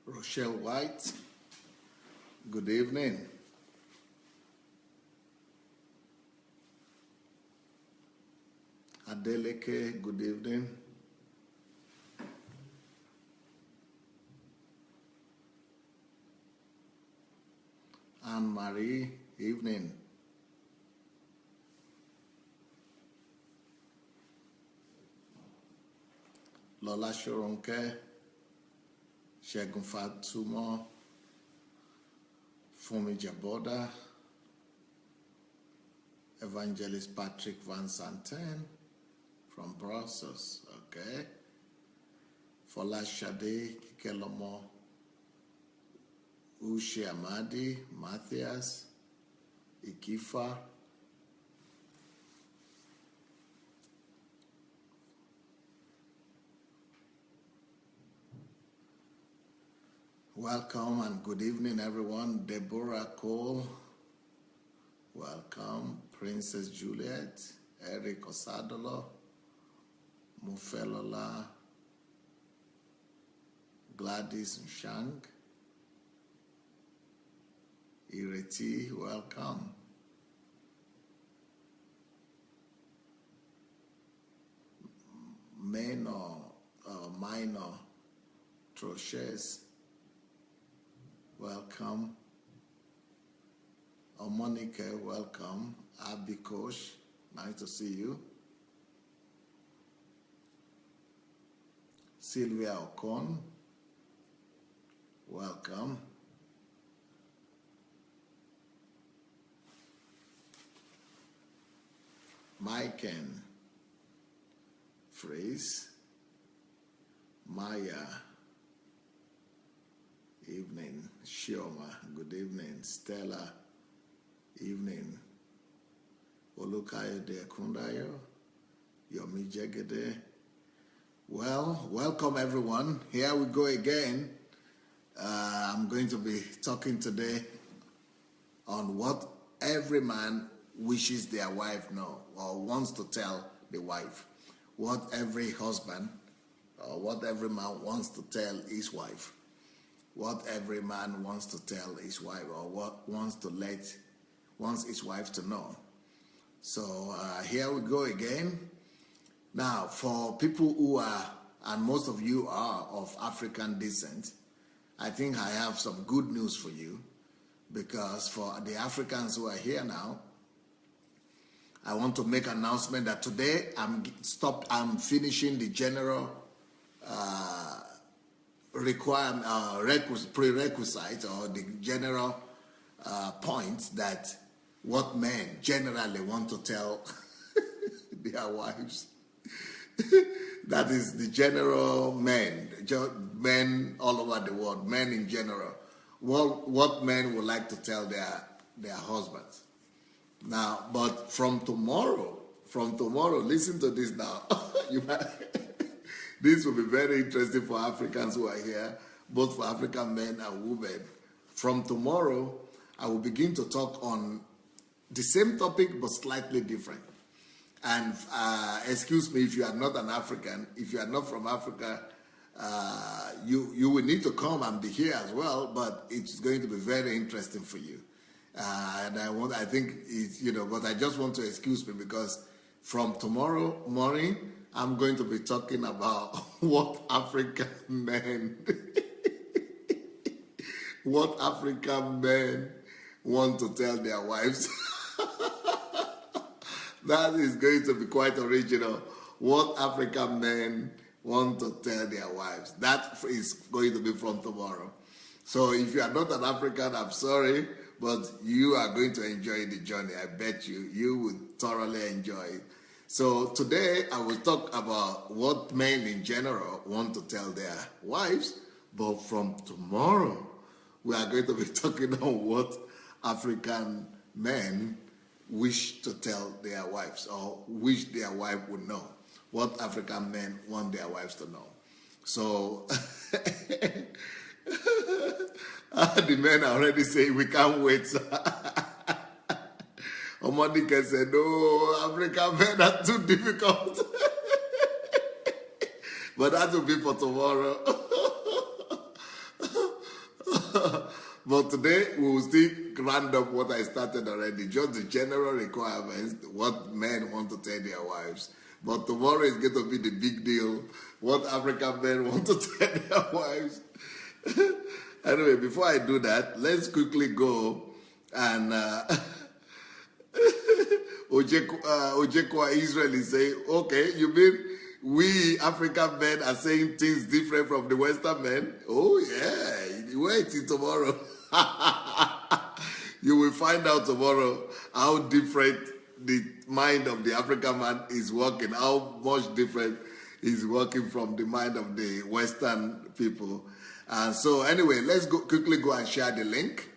Rochelle White, good evening. Adeleke, good evening. Anne-Marie, evening. Lola Shoronke, Shegun Fatumo, Fumi Jaboda, Evangelist Patrick Van Santen from Brussels, okay. Fola Shade, Kikelomo, Ushi Amadi, Matthias, Ikifa, welcome and good evening, everyone. Deborah Cole, welcome. Princess Juliet, Eric Osadolo, Mufelola, Gladys Nshang, Ireti, welcome. Minor Troches, welcome. Omonike, welcome. Abikosh, nice to see you. Sylvia Okon, welcome. Maiken Freeze, Maya, evening. Shioma, good evening. Stella, evening. Olukayode Kundayo, Yomi Jegede. Well, welcome everyone. Here we go again. I'm going to be talking today on what every man wishes their wife know or wants to tell the wife. What every husband or what every man wants to tell his wife. What every man wants to tell his wife or what wants his wife to know. So here we go again. Now, for people who are, and most of you are of African descent, I think I have some good news for you, because for the Africans who are here now, I want to make an announcement that today I'm finishing the general prerequisite or the general points that what men generally want to tell their wives. That is the general men all over the world, men in general. What men would like to tell their husbands. Now, but from tomorrow, listen to this now. This will be very interesting for Africans who are here, both for African men and women. From tomorrow, I will begin to talk on the same topic but slightly different. And excuse me if you are not an African, if you are not from Africa, you will need to come and be here as well, but it's going to be very interesting for you. And I think it's, but I just want to excuse me because from tomorrow morning, I'm going to be talking about what African men want to tell their wives. That is going to be quite original. What African men want to tell their wives. That is going to be from tomorrow. So if you are not an African, I'm sorry, but you are going to enjoy the journey. I bet you would thoroughly enjoy it. So today I will talk about what men in general want to tell their wives, but from tomorrow we are going to be talking on what African men wish to tell their wives or wish their wife would know. What African men want their wives to know. So the men are already saying we can't wait. Omonika said, no, African men are too difficult. But that will be for tomorrow. But today we will still round up what I started already, just the general requirements, what men want to tell their wives. But tomorrow is going to be the big deal, what African men want to tell their wives. Anyway, before I do that, let's quickly go and Ojekwa Israel is saying, okay, you mean we African men are saying things different from the Western men? Oh yeah, wait till tomorrow. You will find out tomorrow how different the mind of the African man is working, how much different is working from the mind of the Western people. And so anyway, let's quickly go and share the link.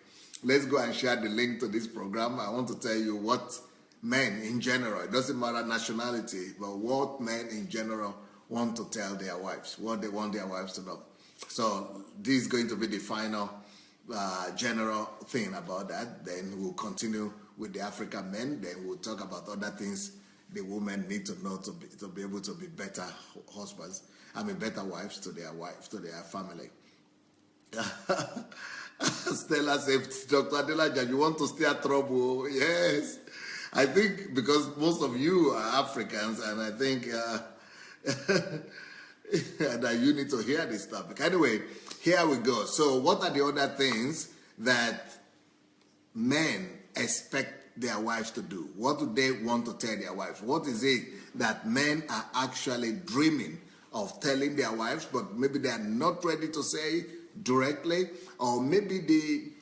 Let's go and share the link to this program. I want to tell you what men in general, it doesn't matter nationality, but what men in general want to tell their wives, what they want their wives to know. So this is going to be the final general thing about that. Then we'll continue with the African men. Then we'll talk about other things the women need to know to be able to be better husbands. Better wives to their family. Stella said, Dr. Adelaja, you want to steer trouble? Yes. I think because most of you are Africans, and I think that you need to hear this topic. Anyway, here we go. So what are the other things that men expect their wives to do? What do they want to tell their wives? What is it that men are actually dreaming of telling their wives, but maybe they are not ready to say directly, or maybe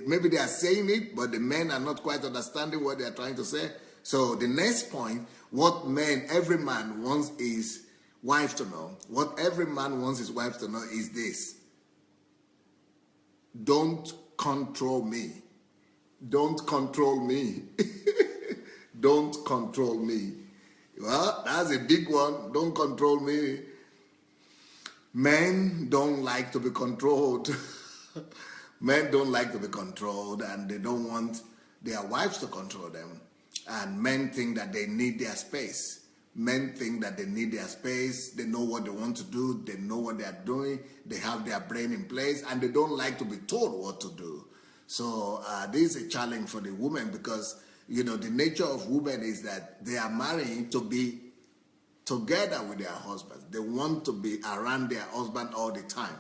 maybe they are saying it, but the men are not quite understanding what they are trying to say. So the next point, what every man wants his wife to know, what every man wants his wife to know is this: don't control me. Don't control me. Don't control me. Well, that's a big one. Don't control me. Men don't like to be controlled. Men don't like to be controlled, and they don't want their wives to control them. And men think that they need their space. Men think that they need their space. They know what they want to do. They know what they are doing. They have their brain in place, and they don't like to be told what to do. So this is a challenge for the women, because, the nature of women is that they are marrying to be together with their husbands. They want to be around their husband all the time.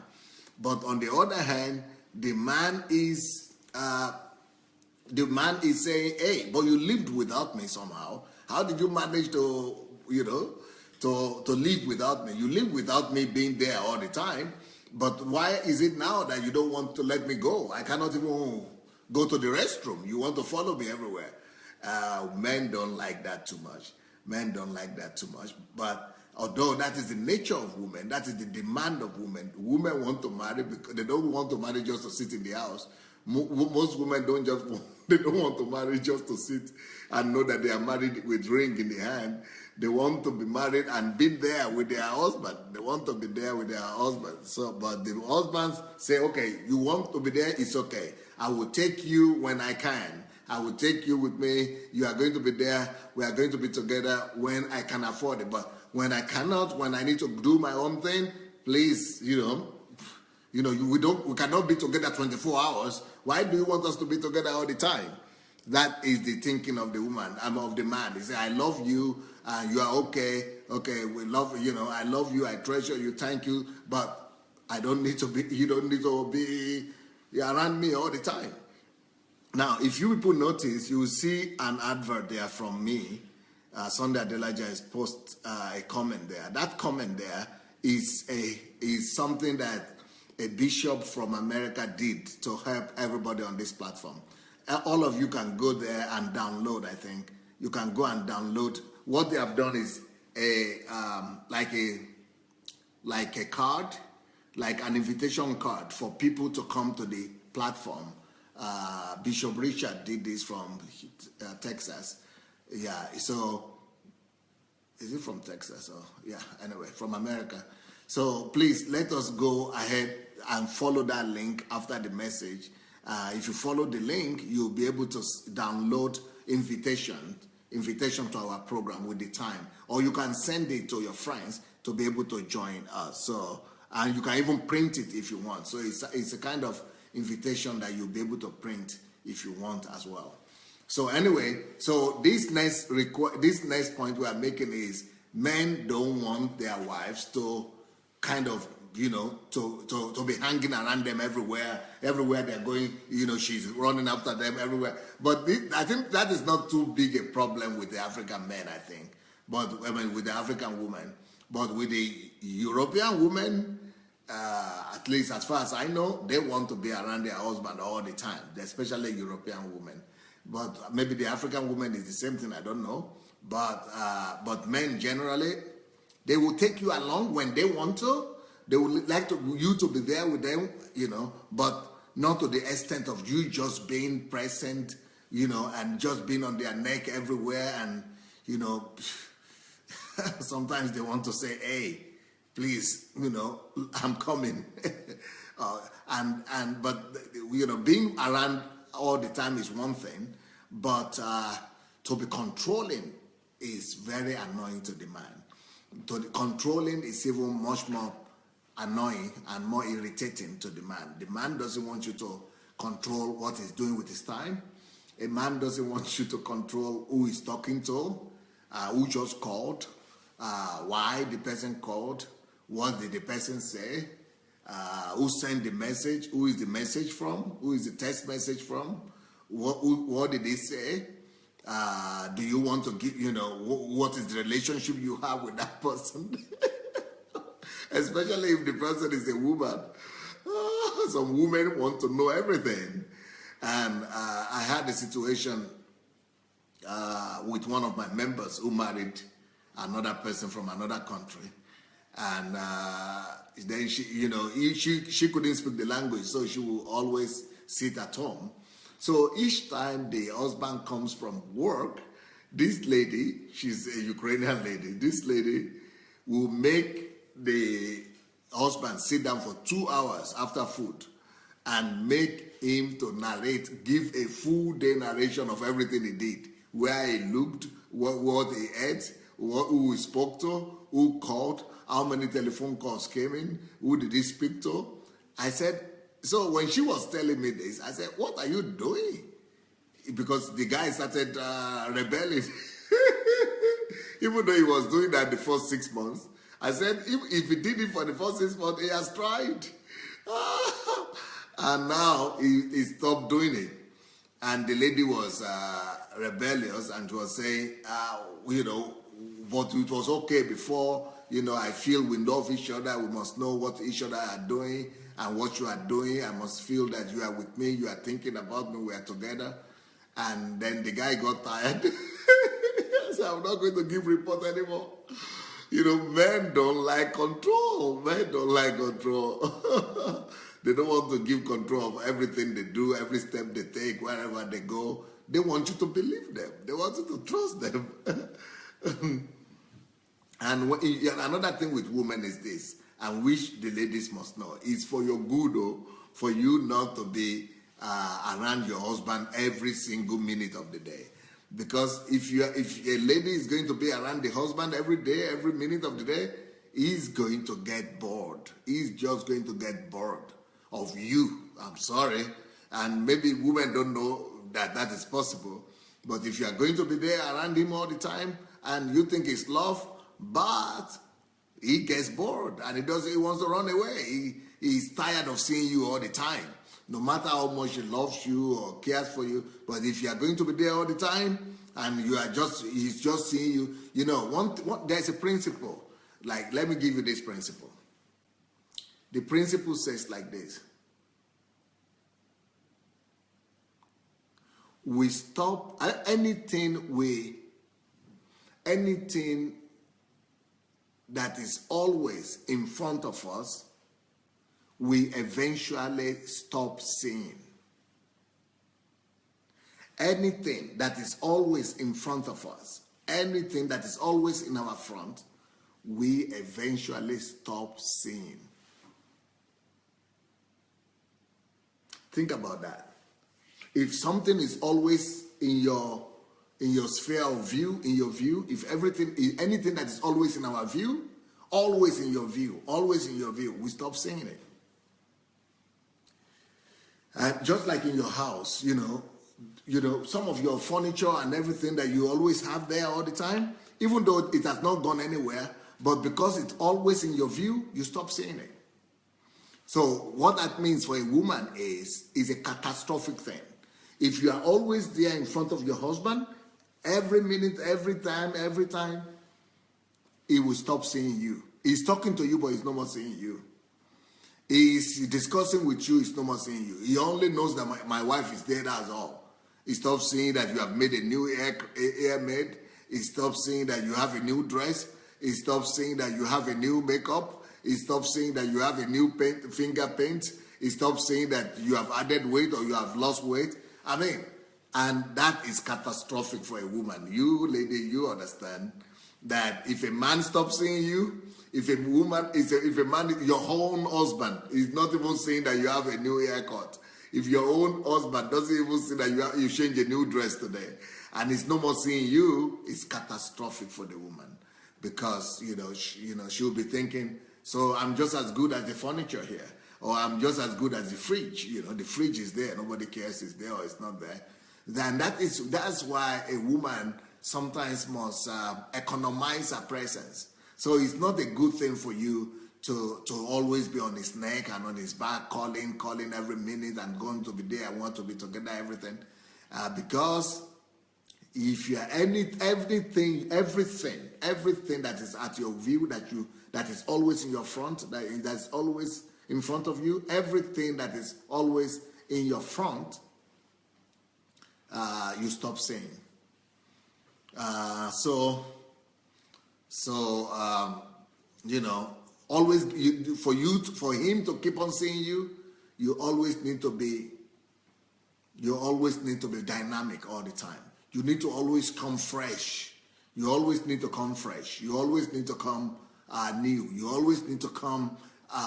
But on the other hand, the man is saying, hey, but you lived without me somehow. How did you manage to live without me? You live without me being there all the time. But why is it now that you don't want to let me go? I cannot even go to the restroom. You want to follow me everywhere. Men don't like that too much. Men don't like that too much. But although that is the nature of women, that is the demand of women. Women want to marry because they don't want to marry just to sit in the house. Most women don't want to marry just to sit and know that they are married with ring in the hand. They want to be married and be there with their husband. They want to be there with their husband. So, but the husbands say, okay, you want to be there, it's okay. I will take you when I can. I will take you with me. You are going to be there. We are going to be together when I can afford it. But when I cannot, when I need to do my own thing, please, we cannot be together 24 hours. Why do you want us to be together all the time? That is the thinking of the woman, of the man. They say, I love you, you are okay. Okay, we love you, I love you, I treasure you, thank you, but you don't need to be around me all the time. Now, if you people notice, you will see an advert there from me. Sandey Adelaja has posted a comment there. That comment there is something that a bishop from America did to help everybody on this platform. All of you can go there and download, I think. You can go and download. What they have done is like a card, like an invitation card for people to come to the platform. Bishop Richard did this from Texas. Yeah, so is it from Texas? Or yeah, anyway, from America. So please let us go ahead and follow that link after the message. If you follow the link, you'll be able to download invitation to our program with the time, or you can send it to your friends to be able to join us. So, and you can even print it if you want. So it's a kind of invitation that you'll be able to print if you want as well. So anyway, so this next point we are making is men don't want their wives to kind of, to be hanging around them everywhere they're going, she's running after them everywhere. But I think that is not too big a problem with the African men, I think. But I mean, with the African women. But with the European women, at least as far as I know, they want to be around their husband all the time, especially European women. But maybe the African woman is the same thing, I don't know. But men generally, they will take you along when they want to. They would like you to be there with them, but not to the extent of you just being present, and just being on their neck everywhere. And, sometimes they want to say, hey, please, I'm coming. But being around all the time is one thing, but to be controlling is very annoying to the man. Controlling is even much more annoying and more irritating to the man. The man doesn't want you to control what he's doing with his time. A man doesn't want you to control who he's talking to, who just called, why the person called, what did the person say, who sent the message, who is the message from, who is the text message from, what did he say, do you want to give, what is the relationship you have with that person? Especially if the person is a woman. Some women want to know everything. And I had a situation with one of my members who married another person from another country. And then she couldn't speak the language, so she will always sit at home. So each time the husband comes from work, this lady, she's a Ukrainian lady, this lady will make the husband sit down for 2 hours after food and make him to narrate, give a full day narration of everything he did, where he looked, what he ate, who he spoke to, who called, how many telephone calls came in, who did he speak to. I said, so when she was telling me this, I said, what are you doing? Because the guy started rebelling. Even though he was doing that the first 6 months, I said, if he did it for the first 6 months, he has tried. And now he stopped doing it. And the lady was rebellious and was saying, but it was okay before, I feel we love each other. We must know what each other are doing and what you are doing. I must feel that you are with me. You are thinking about me. We are together. And then the guy got tired. I said, I'm not going to give report anymore. Men don't like control. Men don't like control. They don't want to give control of everything they do, every step they take, wherever they go. They want you to believe them. They want you to trust them. And another thing with women is this, and which the ladies must know, is for your good, for you not to be around your husband every single minute of the day. Because if a lady is going to be around the husband every day, every minute of the day, he's going to get bored. He's just going to get bored of you. I'm sorry. And maybe women don't know that that is possible. But if you are going to be there around him all the time and you think it's love, but he gets bored and he wants to run away. He's tired of seeing you all the time. No matter how much he loves you or cares for you, but if you are going to be there all the time and he's just seeing you, there's a principle. Like, let me give you this principle. The principle says like this. We stop anything that is always in front of us, we eventually stop seeing. Anything that is always in front of us, anything that is always in our front, we eventually stop seeing. Think about that. If something is always in your sphere of view, in your view, if anything that is always in our view, always in your view, we stop seeing it. And just like in your house, some of your furniture and everything that you always have there all the time, even though it has not gone anywhere, but because it's always in your view, you stop seeing it. So what that means for a woman is a catastrophic thing. If you are always there in front of your husband, every minute, every time, he will stop seeing you. He's talking to you, but he's no more seeing you. He's discussing with you, he's no more seeing you. He only knows that my wife is there, that's all. He stops seeing that you have made a new hair made. He stops seeing that you have a new dress. He stops seeing that you have a new makeup. He stops seeing that you have a new finger paint. He stops seeing that you have added weight or you have lost weight. And that is catastrophic for a woman. You, lady, you understand that if a man stops seeing you, if a man, your own husband is not even saying that you have a new haircut, if your own husband doesn't even see that you change a new dress today, and it's no more seeing you, it's catastrophic for the woman, because she'll be thinking, so I'm just as good as the furniture here, or I'm just as good as the fridge. The fridge is there, nobody cares it's there or it's not there. Then that's why a woman sometimes must economize her presence. So it's not a good thing for you to always be on his neck and on his back, calling every minute and going to be there, I want to be together, everything. Because if you are everything that is at your view, that is always in your front, that's always in front of you, everything that is always in your front, you stop seeing. Always for him to keep on seeing you, you always need to be dynamic all the time. You need to always come fresh. You always need to come fresh. You always need to come new. You always need to come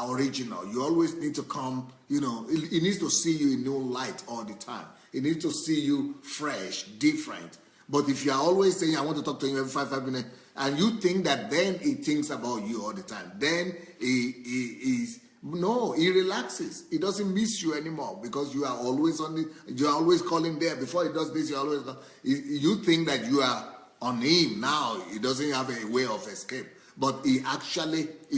original. You always need to come, he needs to see you in new light all the time. He needs to see you fresh, different. But if you are always saying, I want to talk to him every 5 minutes, and you think that then he thinks about you all the time, then he relaxes. He doesn't miss you anymore, because you are always you are always calling there. Before he does this, you think that you are on him now. He doesn't have a way of escape. But he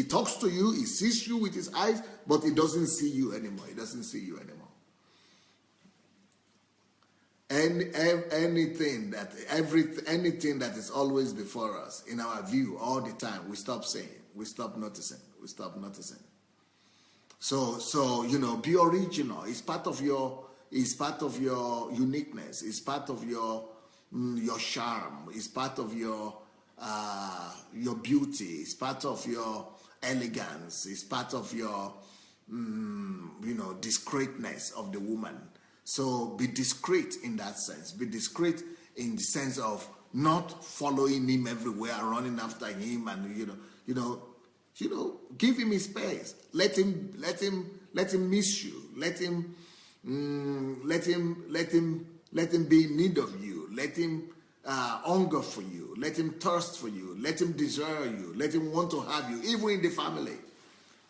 talks to you, he sees you with his eyes, but he doesn't see you anymore. He doesn't see you anymore. Anything that is always before us in our view all the time, we stop saying, we stop noticing. So be original. It's part of your uniqueness. It's part of your charm. It's part of your beauty. It's part of your elegance. It's part of your discreetness of the woman. So be discreet in that sense. Be discreet in the sense of not following him everywhere, running after him, and give him his space. Let him miss you. Let him be in need of you. Let him hunger for you. Let him thirst for you. Let him desire you. Let him want to have you, even in the family.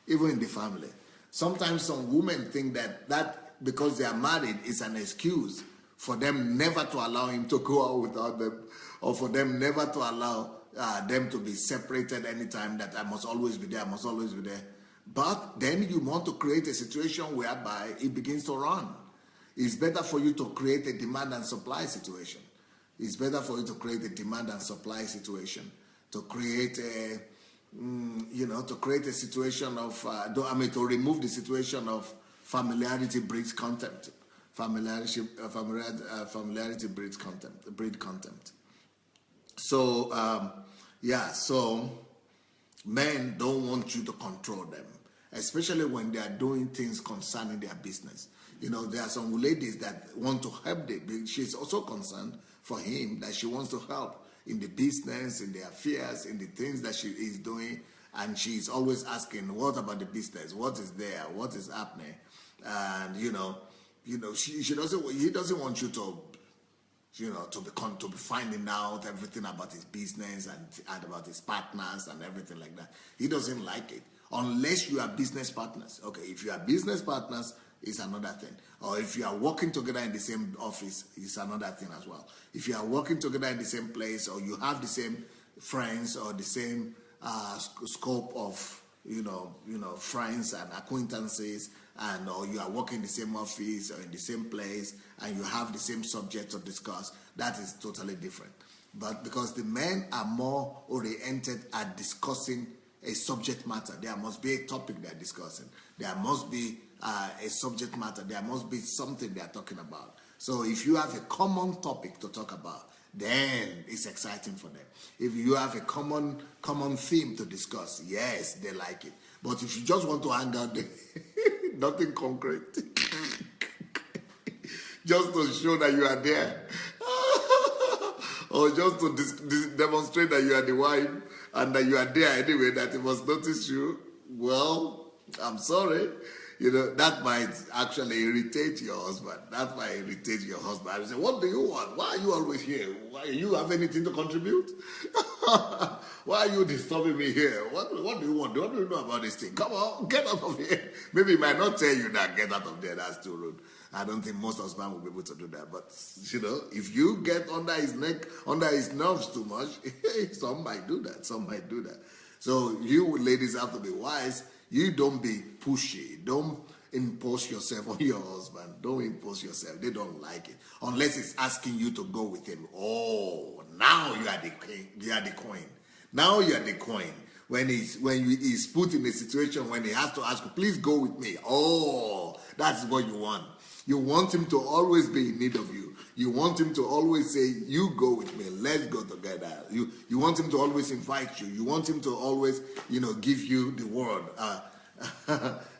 Even in the family. Sometimes some women think that because they are married is an excuse for them never to allow him to go out without them, or for them never to allow them to be separated anytime, that I must always be there, But then you want to create a situation whereby it begins to run. It's better for you to create a demand and supply situation. It's better for you to create a demand and supply situation, to create a situation of, to remove the situation of familiarity breeds contempt. Familiarity breeds contempt. So, so men don't want you to control them, especially when they are doing things concerning their business. There are some ladies that want to help them. She's also concerned for him that she wants to help in the business, in the affairs, in the things that she is doing. And she's always asking, what about the business? What is there? What is happening? And he doesn't want you to be finding out everything about his business and about his partners and everything like that. He doesn't like it unless you are business partners. Okay, if you are business partners, it's another thing. Or if you are working together in the same office, it's another thing as well. If you are working together in the same place, or you have the same friends or the same scope of friends and acquaintances, and or you are working in the same office or in the same place, and you have the same subject to discuss, that is totally different. But because the men are more oriented at discussing a subject matter, there must be a topic they are discussing. There must be a subject matter. There must be something they are talking about. So if you have a common topic to talk about, then it's exciting for them. If you have a common theme to discuss, yes, they like it. But if you just want to hang out there, nothing concrete, just to show that you are there, or just to demonstrate that you are the wife and that you are there anyway, that he must notice you, well, I'm sorry. That might actually irritate your husband. That might irritate your husband. I say, what do you want? Why are you always here? Why, you have anything to contribute? Why are you disturbing me here? What do you want? What do you know about this thing? Come on, get out of here. Maybe he might not tell you that, get out of there. That's too rude. I don't think most husbands will be able to do that. But, if you get under his neck, under his nerves too much, some might do that. Some might do that. So you ladies have to be wise. You don't be pushy. Don't impose yourself on your husband. Don't impose yourself. They don't like it. Unless it's asking you to go with him. Oh, now you are the king. You are the queen. Now you are the queen. When he's put in a situation when he has to ask you, please go with me. Oh, that's what you want. You want him to always be in need of you. You want him to always say, you go with me, let's go together. You want him to always invite you. You want him to always, give you the word.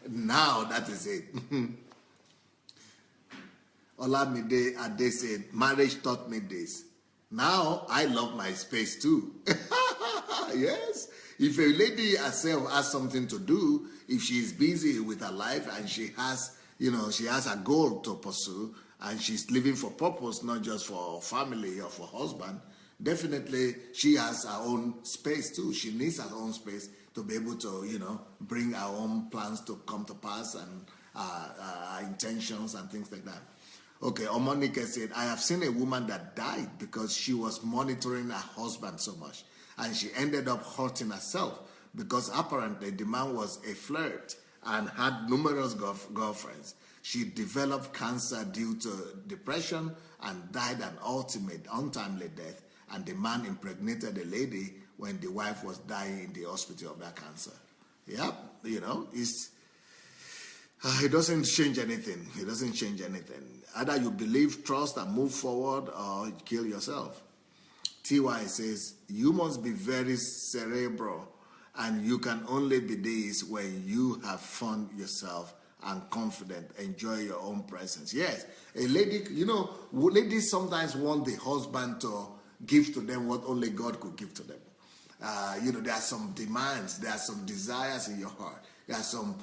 Now that is it. Olamide Ade said, marriage taught me this. Now I love my space too. Yes. If a lady herself has something to do, if she is busy with her life and she has a goal to pursue, and she's living for purpose, not just for family or for husband, definitely she has her own space too. She needs her own space to be able to, bring her own plans to come to pass and intentions and things like that. Okay, Omonika said, I have seen a woman that died because she was monitoring her husband so much, and she ended up hurting herself because apparently the man was a flirt and had numerous girlfriends. She developed cancer due to depression and died an untimely death, and the man impregnated the lady when the wife was dying in the hospital of that cancer. Yep, it doesn't change anything. It doesn't change anything. Either you believe, trust, and move forward, or you kill yourself. TY says, you must be very cerebral, and you can only be this when you have fun yourself and confident, enjoy your own presence. Yes, a lady, ladies sometimes want the husband to give to them what only God could give to them. There are some demands, there are some desires in your heart. There are some,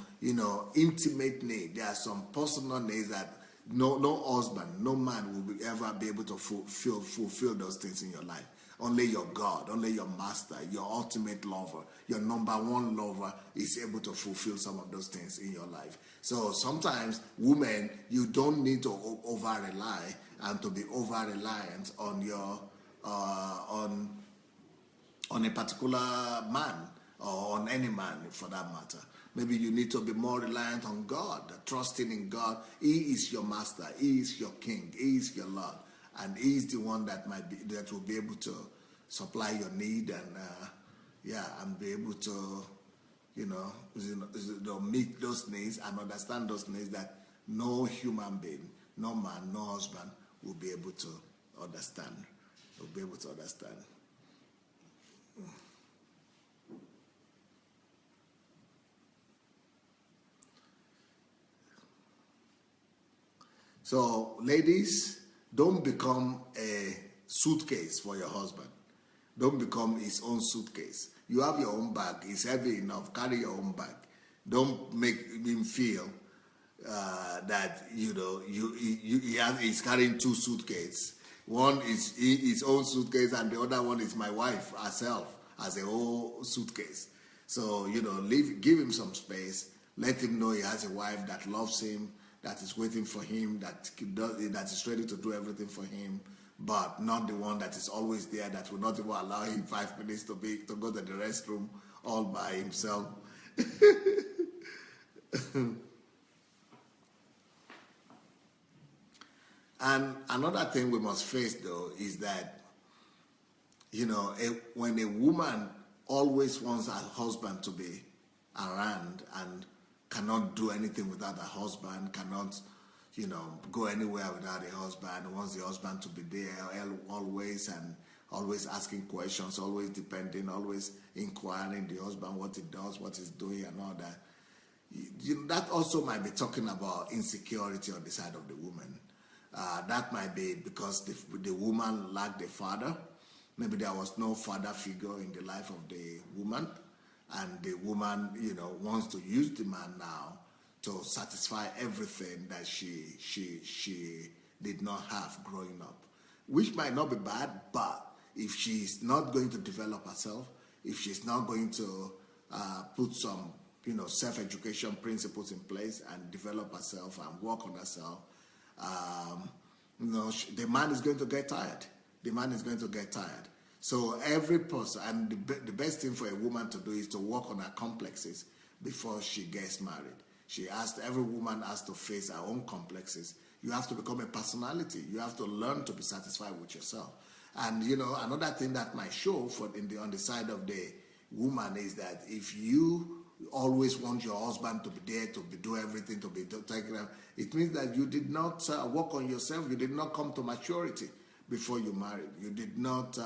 intimate needs. There are some personal needs that no husband, no man will ever be able to fulfill those things in your life. Only your God, only your master, your ultimate lover, your number one lover is able to fulfill some of those things in your life. So sometimes, women, you don't need to over-rely and to be over-reliant on your on a particular man or on any man for that matter. Maybe you need to be more reliant on God, trusting in God. He is your master. He is your king. He is your Lord. And he is the one that will be able to supply your need and be able to, meet those needs and understand those needs that no human being, no man, no husband will be able to understand. Will be able to understand. So, ladies, don't become a suitcase for your husband. Don't become his own suitcase. You have your own bag. It's heavy enough. Carry your own bag. Don't make him feel that he's carrying two suitcases. One is his own suitcase, and the other one is my wife herself as a whole suitcase. So give him some space. Let him know he has a wife that loves him, that is waiting for him, that is ready to do everything for him, but not the one that is always there, that will not even allow him 5 minutes to go to the restroom all by himself. And another thing we must face, though, is that, when a woman always wants her husband to be around and cannot do anything without her husband, cannot, go anywhere without a husband, wants the husband to be there always, and always asking questions, always depending, always inquiring the husband what he does, what he's doing, and all that. That also might be talking about insecurity on the side of the woman. That might be because the woman lacked a father. Maybe there was no father figure in the life of the woman, and the woman, wants to use the man now to satisfy everything that she did not have growing up, which might not be bad, but if she's not going to develop herself, if she's not going to put some, self-education principles in place and develop herself and work on herself, the man is going to get tired. The man is going to get tired. So every person, and the best thing for a woman to do is to work on her complexes before she gets married. Every woman has to face her own complexes. You have to become a personality. You have to learn to be satisfied with yourself. And, another thing that might show on the side of the woman is that if you always want your husband to be there, to do everything, to be taking care, it means that you did not work on yourself. You did not come to maturity before you married. You did not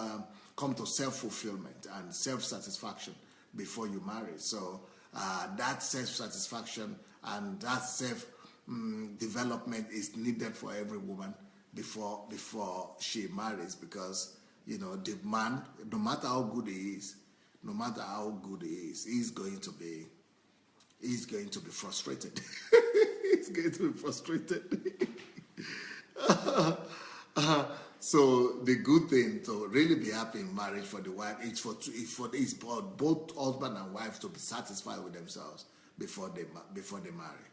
come to self-fulfillment and self-satisfaction before you married. So that self-satisfaction and that self-development is needed for every woman before she marries, because the man, no matter how good he is, he's going to be frustrated. He's going to be frustrated. So the good thing to really be happy in marriage for the wife is for both husband and wife to be satisfied with themselves before they marry.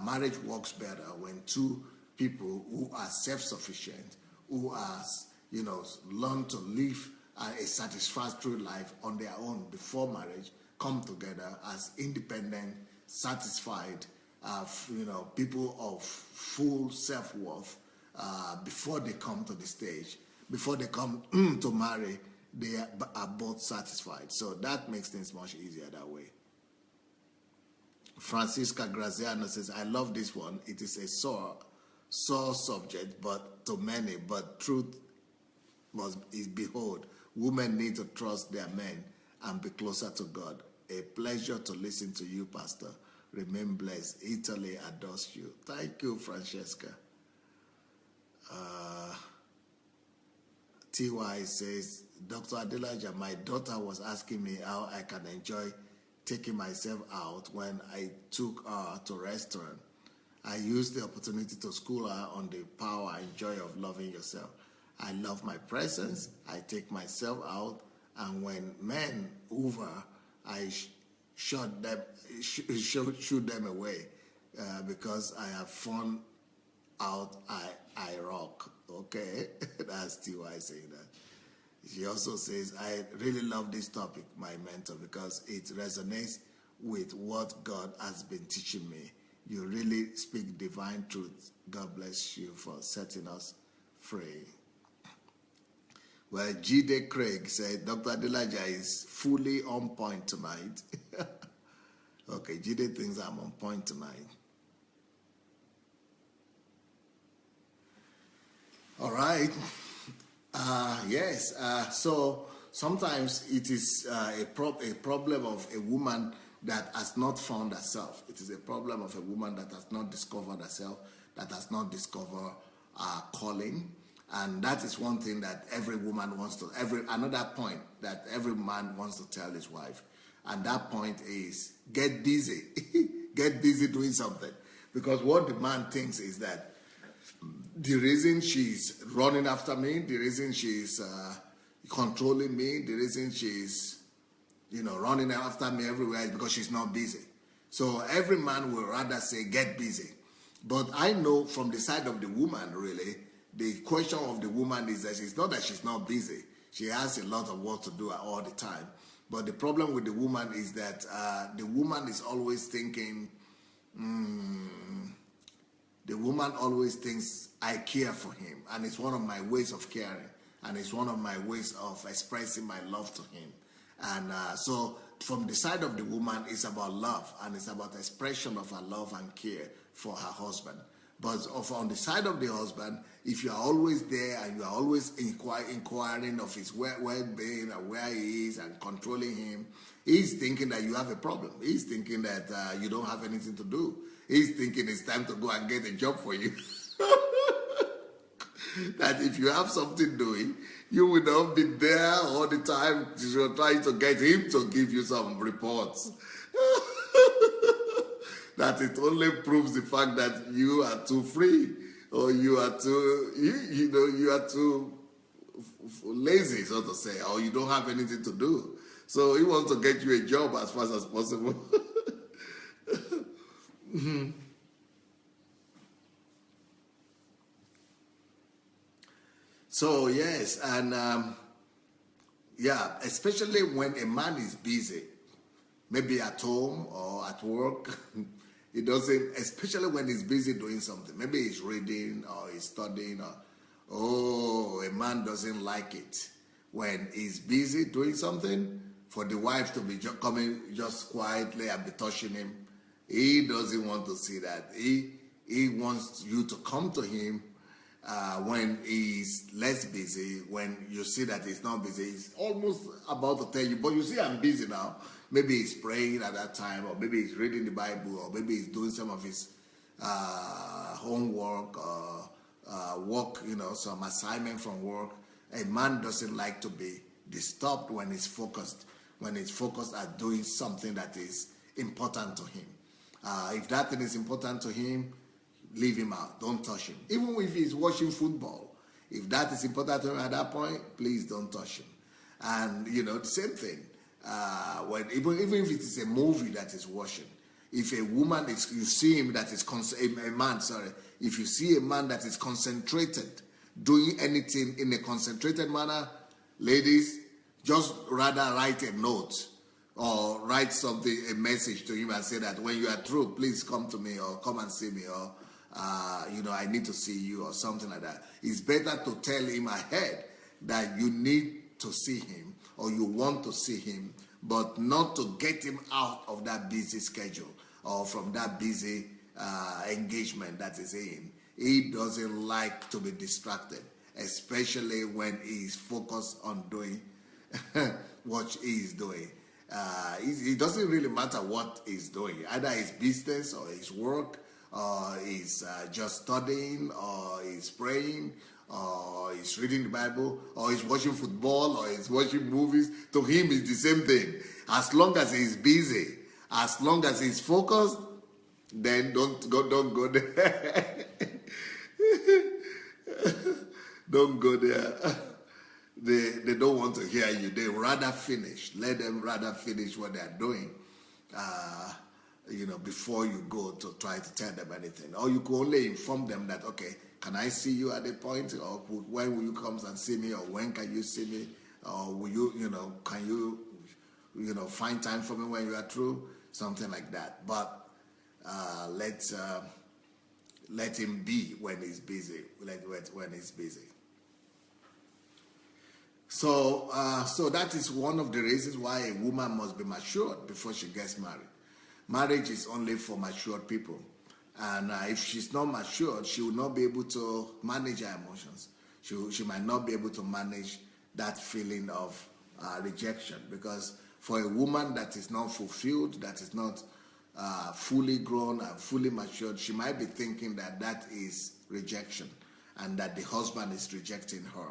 Marriage works better when two people who are self-sufficient, who are learn to live a satisfactory life on their own before marriage, come together as independent, satisfied, people of full self-worth. Before they come to the stage, before they come to marry, they are both satisfied. So that makes things much easier that way. Francisca Graziano says, I love this one. It is a sore subject, but to many, but truth is behold, women need to trust their men and be closer to God. A pleasure to listen to you, Pastor. Remain blessed. Italy adores you. Thank you, Francesca. TY says, Dr. Adelaja, my daughter was asking me how I can enjoy taking myself out when I took her to a restaurant. I used the opportunity to school her on the power and joy of loving yourself. I love my presence. I take myself out, and when men over, I shoot them away because I have fun out. I rock. Okay, that's TY saying that. She also says, I really love this topic, my mentor, because it resonates with what God has been teaching me. You really speak divine truth. God bless you for setting us free. Well, G.D. Craig said, Dr. Adelaja is fully on point tonight. Okay, G.D. thinks I'm on point tonight. All right. Yes. So sometimes it is a problem of a woman that has not found herself. It is a problem of a woman that has not discovered herself, that has not discovered her calling. And that is one thing that every woman wants to, another point that every man wants to tell his wife. And that point is, get busy. Get busy doing something. Because what the man thinks is that the reason she's running after me, the reason she's controlling me, the reason she's, running after me everywhere is because she's not busy. So every man will rather say, get busy. But I know from the side of the woman, really, the question of the woman is that it's not that she's not busy. She has a lot of work to do all the time. But the problem with the woman is that the woman is always thinking, the woman always thinks, I care for him. And it's one of my ways of caring. And it's one of my ways of expressing my love to him. And so from the side of the woman, it's about love. And it's about expression of her love and care for her husband. But on the side of the husband, if you are always there and you are always inquiring of his well-being and where he is and controlling him, he's thinking that you have a problem. He's thinking that you don't have anything to do. He's thinking it's time to go and get a job for you. That if you have something doing, you will not be there all the time trying to get him to give you some reports. That it only proves the fact that you are too free, or you are too, you are too lazy, so to say, or you don't have anything to do. So he wants to get you a job as fast as possible. So yes, and yeah, especially when a man is busy, maybe at home or at work, he doesn't, especially when he's busy doing something. Maybe he's reading or he's studying, or a man doesn't like it when he's busy doing something for the wife to be coming just quietly and be touching him. He doesn't want to see that. He wants you to come to him when he's less busy. When you see that he's not busy, he's almost about to tell you, but you see I'm busy now. Maybe he's praying at that time, or maybe he's reading the Bible, or maybe he's doing some of his homework or work, some assignment from work. A man doesn't like to be disturbed when he's focused at doing something that is important to him. If that thing is important to him, leave him out. Don't touch him. Even if he's watching football, if that is important to him at that point, please don't touch him. And, the same thing. Even if it is a movie that is watching, if a woman you see him that is if you see a man that is concentrated, doing anything in a concentrated manner, ladies, just rather write a note or write a message to him and say that when you are through, please come to me or come and see me, or I need to see you, or something like that. It's better to tell him ahead that you need to see him or you want to see him, but not to get him out of that busy schedule or from that busy engagement that is in. He doesn't like to be distracted, especially when he's focused on doing what he's doing. It doesn't really matter what he's doing, either his business or his work, or he's just studying, or he's praying, or he's reading the Bible, or he's watching football, or he's watching movies. To him, it's the same thing. As long as he's busy, as long as he's focused, then don't go there. Don't go there. They don't want to hear you. They rather finish. Let them rather finish what they're doing, before you go to try to tell them anything. Or you can only inform them that, okay, can I see you at a point? Or when will you come and see me? Or when can you see me? Or will you, can you, find time for me when you are through? Something like that. But let him be when he's busy. When he's busy. So that is one of the reasons why a woman must be matured before she gets married. Marriage is only for matured people. And if she's not matured, she will not be able to manage her emotions. She might not be able to manage that feeling of rejection. Because for a woman that is not fulfilled, that is not fully grown and fully matured, she might be thinking that is rejection and that the husband is rejecting her.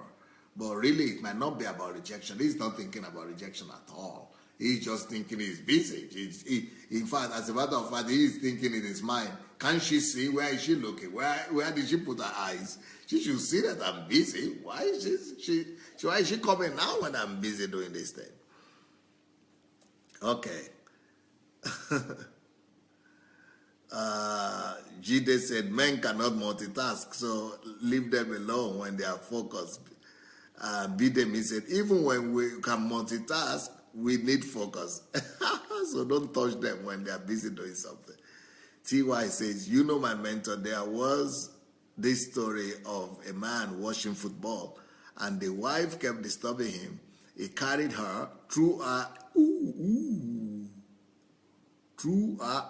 But really, it might not be about rejection. He's not thinking about rejection at all. He's just thinking he's busy. In fact, as a matter of fact, he's thinking in his mind, can she see? Where is she looking? Where did she put her eyes? She should see that I'm busy. Why is she coming now when I'm busy doing this thing? Okay. Jide said men cannot multitask, so leave them alone when they are focused. Bidemi said, even when we can multitask, we need focus. So don't touch them when they are busy doing something. TY says, you know my mentor, there was this story of a man watching football, and the wife kept disturbing him. He carried her, threw her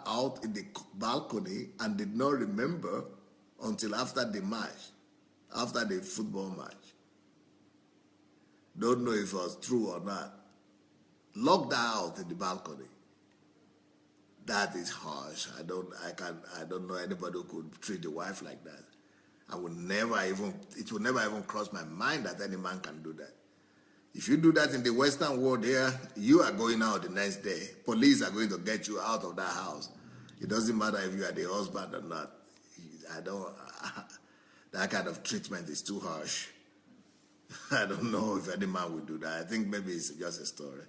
out in the balcony, and did not remember until after the match, after the football match. Don't know if it was true or not. Locked her out in the balcony. That is harsh. I don't know anybody who could treat a wife like that. It would never even cross my mind that any man can do that. If you do that in the Western world here, you are going out the next day. Police are going to get you out of that house. It doesn't matter if you are the husband or not. That kind of treatment is too harsh. I don't know if any man would do that. I think maybe it's just a story.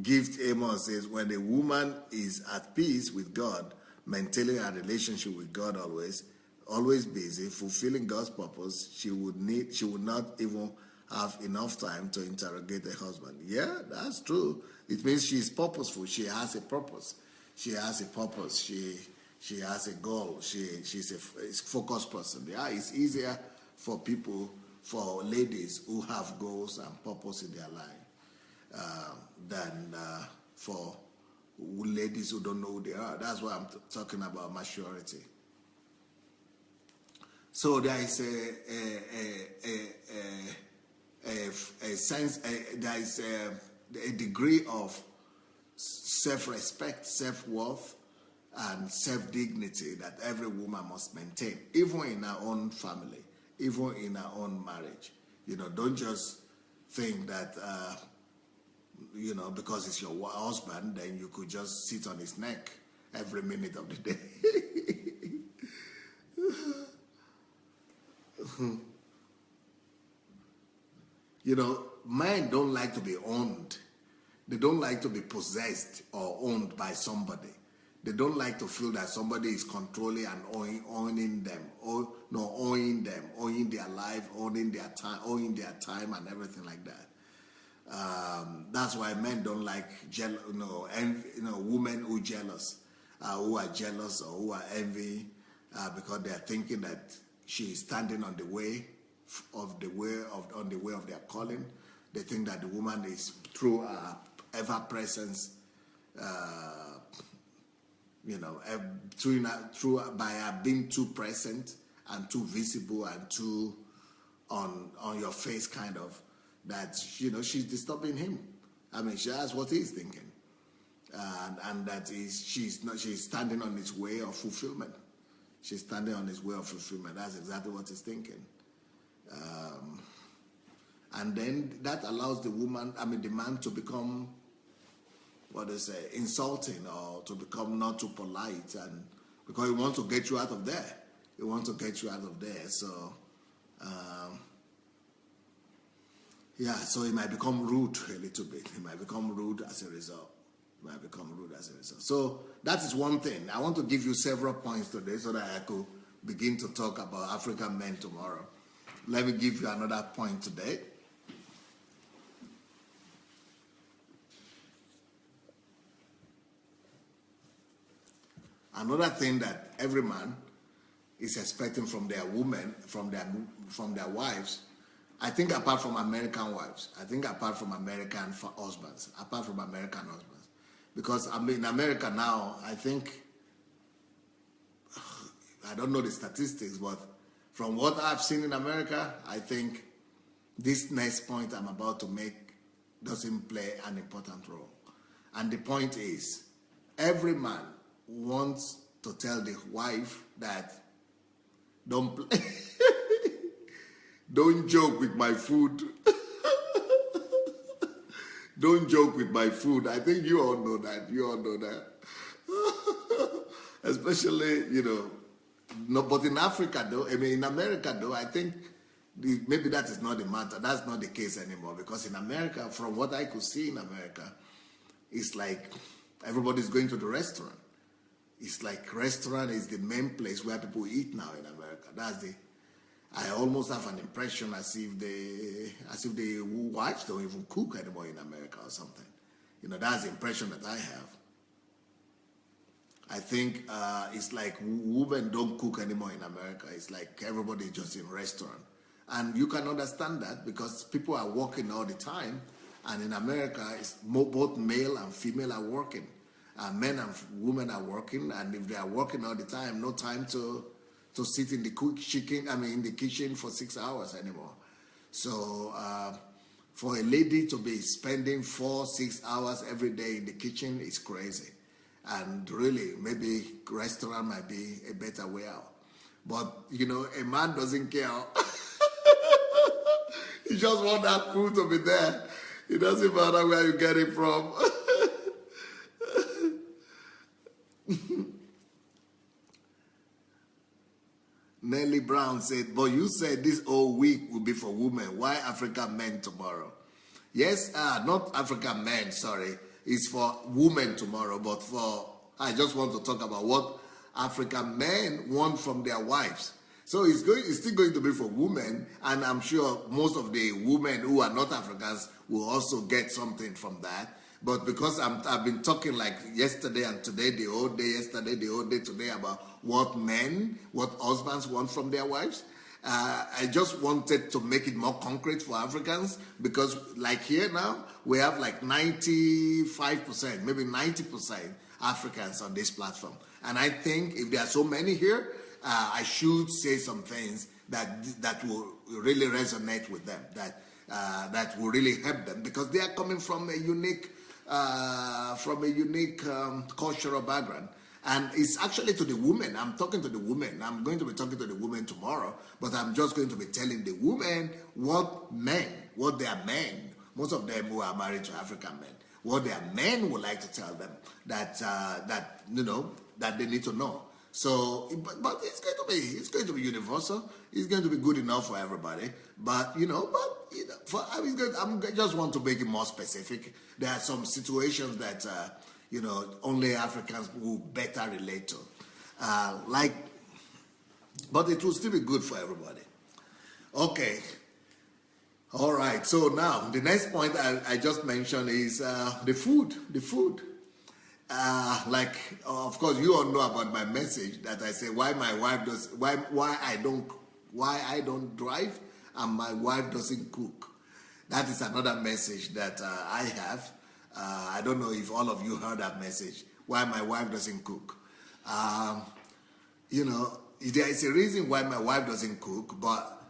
Gift Amos says, when a woman is at peace with God, maintaining her relationship with God always busy, fulfilling God's purpose, she would not even have enough time to interrogate her husband. Yeah, that's true. It means she's purposeful. She has a purpose. She has a purpose. She has a goal. She's a focused person. Yeah, it's easier for ladies who have goals and purpose in their life than for ladies who don't know who they are. That's why I'm talking about maturity. So there is a sense, there is a degree of self-respect, self-worth, and self-dignity that every woman must maintain, even in her own family, even in her own marriage. Don't just think that, because it's your husband, then you could just sit on his neck every minute of the day. Men don't like to be owned. They don't like to be possessed or owned by somebody. They don't like to feel that somebody is controlling and owning them, owning their life, owning their time and everything like that. That's why men don't like women who are jealous or who are envy, because they are thinking that she is standing on the way of their calling. They think that the woman is through her ever presence, by her being too present and too visible and too on your face, kind of, that she's disturbing him. I mean, that's what he's thinking, and that is she's standing on his way of fulfillment. She's standing on his way of fulfillment. That's exactly what he's thinking. And then that allows the man to become, insulting, or to become not too polite, and because he wants to get you out of there. So, so he might become rude a little bit. He might become rude as a result. So that is one thing. I want to give you several points today so that I could begin to talk about African men tomorrow. Let me give you another point today. Another thing that every man is expecting from their women, from their wives, I think apart from American wives, apart from American husbands, because in America now, I think, I don't know the statistics, but from what I've seen in America, I think this next point I'm about to make doesn't play an important role. And the point is, every man wants to tell the wife that don't joke with my food. Don't joke with my food. I think you all know that. Especially, no, but in Africa though, in America though, I think maybe that is not the matter. That's not the case anymore, because in America, from what I could see in America, it's like everybody's going to the restaurant. It's like restaurant is the main place where people eat now in America. I almost have an impression as if the wives don't even cook anymore in America or something. That's the impression that I have. I think it's like women don't cook anymore in America. It's like everybody just in restaurant. And you can understand that because people are working all the time. And in America, both male and female are working. Men and women are working. And if they are working all the time, no time to sit in the kitchen for 6 hours anymore. So for a lady to be spending 4-6 hours every day in the kitchen is crazy. And really, maybe restaurant might be a better way out. But, a man doesn't care. He just wants that food to be there. It doesn't matter where you get it from. Nellie Brown said, but you said this whole week will be for women. Why African men tomorrow? Yes, not African men, sorry. It's for women tomorrow, but I just want to talk about what African men want from their wives. So it's still going to be for women, and I'm sure most of the women who are not Africans will also get something from that. But because I've been talking like yesterday and today, the whole day yesterday, the whole day today about what husbands want from their wives, I just wanted to make it more concrete for Africans because like here now, we have like 95%, maybe 90% Africans on this platform. And I think if there are so many here, I should say some things that will really resonate with them, that will really help them because they are coming from a unique cultural background. And it's actually to the women. I'm talking to the women. I'm going to be talking to the women tomorrow, but I'm just going to be telling the women what their men, most of them who are married to African men, what their men would like to tell them that they need to know. So, but it's going to be universal. It's going to be good enough for everybody. But I just want to make it more specific. There are some situations that only Africans will better relate to, but it will still be good for everybody. Okay. All right. So now the next point I just mentioned is the food. The food. Of course, you all know about my message that I say why I don't drive and my wife doesn't cook. That is another message that I have. I don't know if all of you heard that message. Why my wife doesn't cook. There is a reason why my wife doesn't cook, but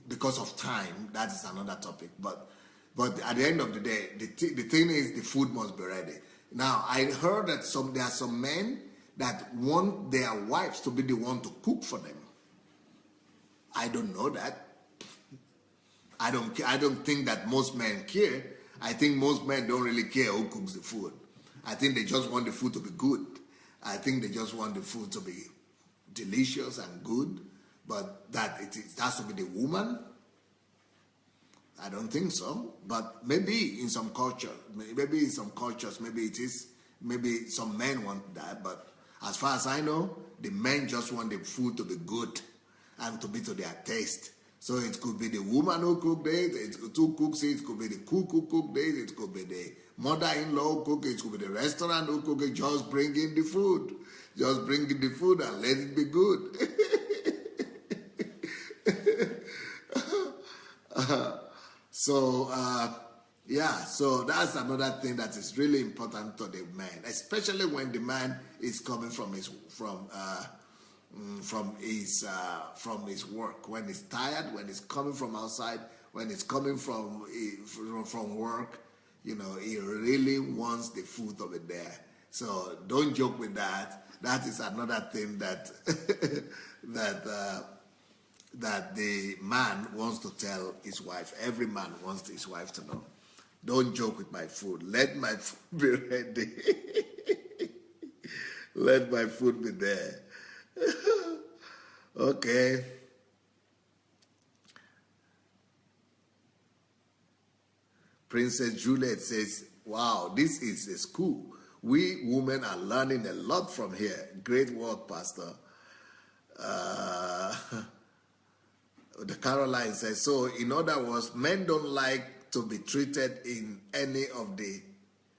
because of time, that is another topic. But at the end of the day, the thing is the food must be ready. Now, I heard that there are some men that want their wives to be the one to cook for them. I don't know that. I don't think that most men care. I think most men don't really care who cooks the food. I think they just want the food to be good. I think they just want the food to be delicious and good. But that it has to be the woman, I don't think so. But maybe in some cultures, maybe it is. Maybe some men want that. But as far as I know, the men just want the food to be good and to be to their taste. So it could be the woman who cooked it, who cooks it, it could be the cook who cooked it, it could be the mother-in-law who cooked it, it could be the restaurant who cooked it. Just bring in the food. Just bring in the food and let it be good. So that's another thing that is really important to the man, especially when the man is coming from his work. When he's tired, when he's coming from outside, when he's coming from work, he really wants the food to be there. So don't joke with that. That is another thing that that the man wants to tell his wife. Every man wants his wife to know. Don't joke with my food. Let my food be ready. Let my food be there. Okay. Princess Juliet says, wow, this is a school We women are learning a lot from here. Great work, Pastor. The Caroline says, so in other words, men don't like to be treated in any of the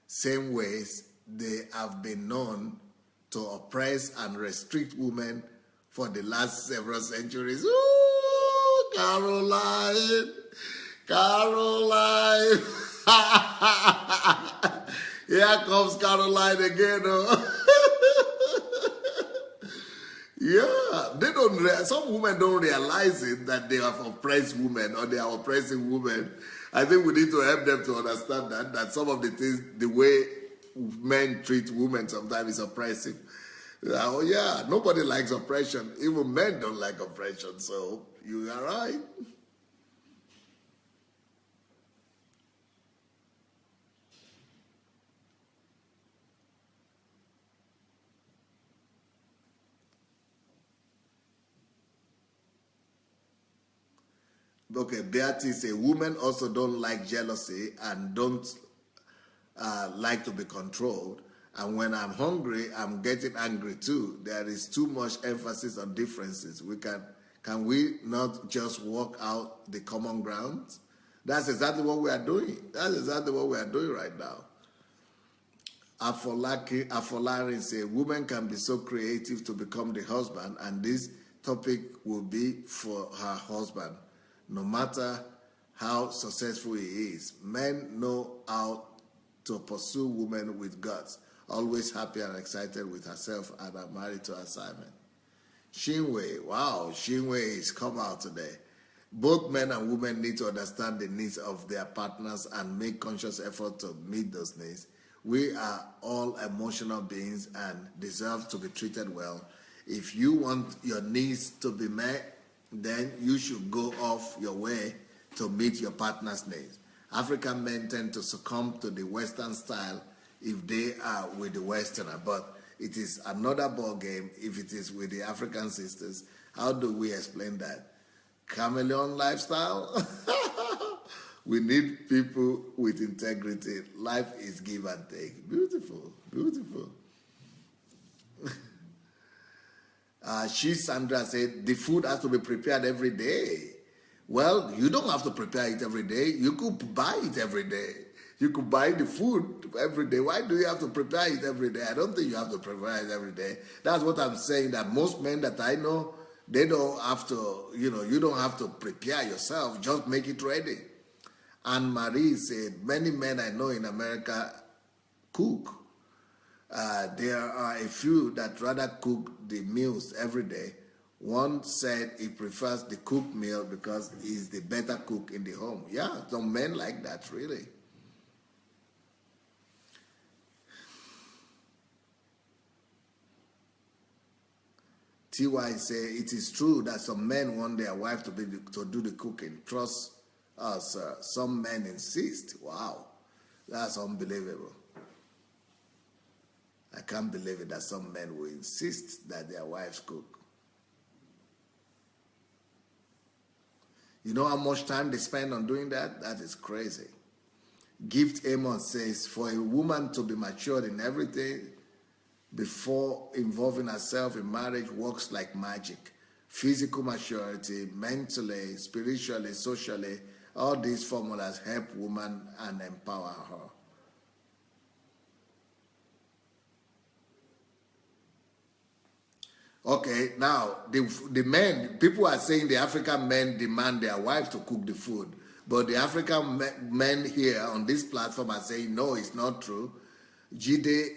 same ways they have been known to oppress and restrict women for the last several centuries. Ooh, Caroline! Caroline! Here comes Caroline again. Oh. Yeah, they don't. Some women don't realize it that they have oppressed women or they are oppressing women. I think we need to help them to understand that some of the things, the way men treat women sometimes is oppressive. Oh yeah, nobody likes oppression. Even men don't like oppression. So you are right. Okay, Beatrice say women also don't like jealousy and don't like to be controlled. And when I'm hungry, I'm getting angry too. There is too much emphasis on differences. Can we not just work out the common ground? That's exactly what we are doing. That's exactly what we are doing right now. Afolari say women can be so creative to become the husband, and this topic will be for her husband. No matter how successful he is, men know how to pursue women with guts, always happy and excited with herself and are married to assignment. Shinwei, wow, Shinwei is come out today. Both men and women need to understand the needs of their partners and make conscious effort to meet those needs. We are all emotional beings and deserve to be treated well. If you want your needs to be met, then you should go off your way to meet your partner's needs. African men tend to succumb to the Western style if they are with the Westerner, but it is another ball game if it is with the African sisters. How do we explain that? Chameleon lifestyle? We need people with integrity. Life is give and take. Beautiful, beautiful. Sandra said, the food has to be prepared every day. Well, you don't have to prepare it every day. You could buy it every day. You could buy the food every day. Why do you have to prepare it every day? I don't think you have to prepare it every day. That's what I'm saying, that most men that I know, they don't have to, you don't have to prepare yourself. Just make it ready. Anne Marie said, many men I know in America cook. There are a few that rather cook the meals every day. One said he prefers the cooked meal because he's the better cook in the home. Yeah, some men like that, really. TY say, it is true that some men want their wife to do the cooking. Trust us, sir. Some men insist. Wow, that's unbelievable. I can't believe it that some men will insist that their wives cook. You know how much time they spend on doing that? That is crazy. Gift Amos says, for a woman to be matured in everything before involving herself in marriage works like magic. Physical maturity, mentally, spiritually, socially, all these formulas help women and empower her. Okay, now the men, people are saying the African men demand their wives to cook the food. But the African men here on this platform are saying, no, it's not true. Jide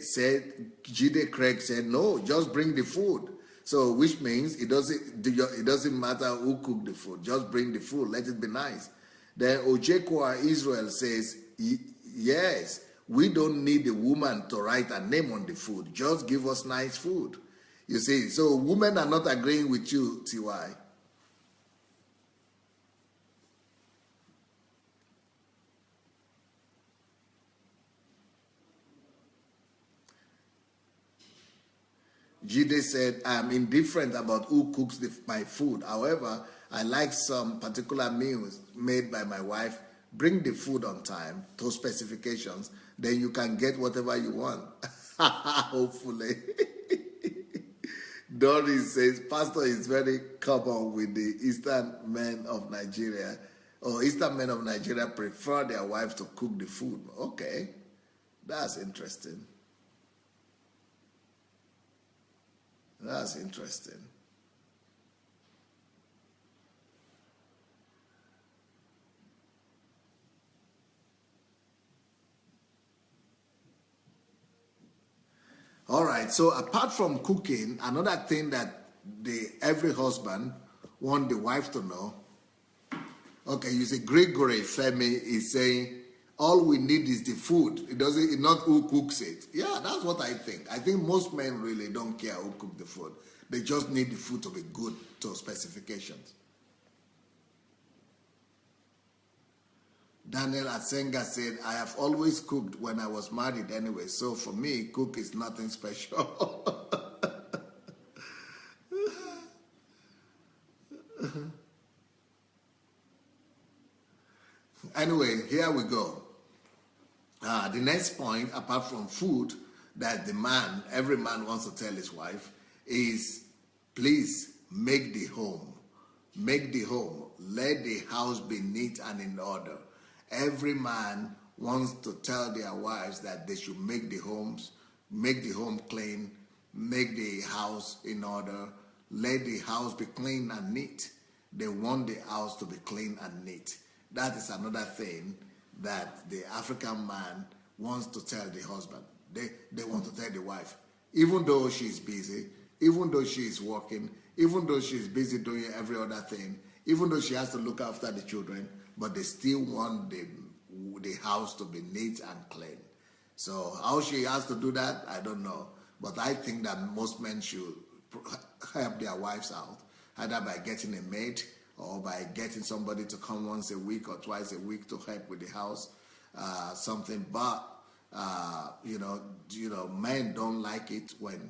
Craig said, no, just bring the food. So, which means it doesn't matter who cooked the food. Just bring the food. Let it be nice. Then Ojekwa Israel says, yes, we don't need a woman to write a name on the food. Just give us nice food. You see, so women are not agreeing with you, TY. Jide said, I'm indifferent about who cooks my food. However, I like some particular meals made by my wife. Bring the food on time to specifications, then you can get whatever you want. Hopefully. Doris says, Pastor is very common with the Eastern men of Nigeria, or Eastern men of Nigeria prefer their wives to cook the food. Okay, that's interesting. That's interesting. All right, so apart from cooking, another thing that every husband want the wife to know. Okay, you see, Gregory Femi is saying all we need is the food. It's not who cooks it. Yeah, that's what I think. I think most men really don't care who cook the food. They just need the food to be good to specifications. Daniel Asenga said, I have always cooked when I was married anyway, so for me, cook is nothing special. Anyway, here we go. The next point, apart from food, that every man wants to tell his wife, is please make the home. Make the home. Let the house be neat and in order. Every man wants to tell their wives that they should make the home clean, make the house in order, let the house be clean and neat. They want the house to be clean and neat. That is another thing that the African man wants to tell the husband. They want to tell the wife, even though she's busy, even though she's working, even though she's busy doing every other thing, even though she has to look after the children, but they still want the house to be neat and clean. So how she has to do that, I don't know. But I think that most men should help their wives out, either by getting a maid or by getting somebody to come once a week or twice a week to help with the house, something. But men don't like it when